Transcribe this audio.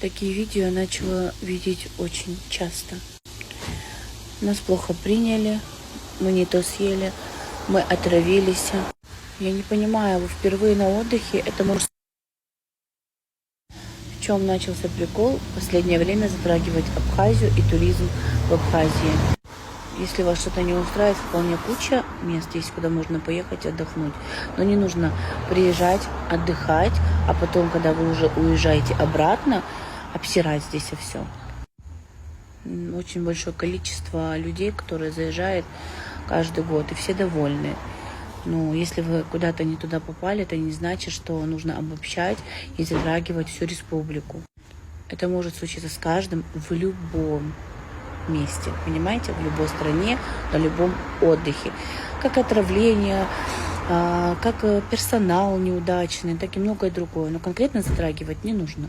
Такие видео я начала видеть очень часто. Нас плохо приняли, мы не то съели, мы отравились. Я не понимаю, вы впервые на отдыхе, это может... В чем начался прикол в последнее время затрагивать Абхазию и туризм в Абхазии? Если вас что-то не устраивает, вполне куча мест есть, куда можно поехать отдохнуть. Но не нужно приезжать, отдыхать, а потом, когда вы уже уезжаете обратно, обсирать здесь все. Очень большое количество людей, которые заезжают каждый год, и все довольны. Но если вы куда-то не туда попали, это не значит, что нужно обобщать и затрагивать всю республику. Это может случиться с каждым в любом месте, понимаете, в любой стране, на любом отдыхе. Как отравление, как персонал неудачный, так и многое другое. Но конкретно затрагивать не нужно.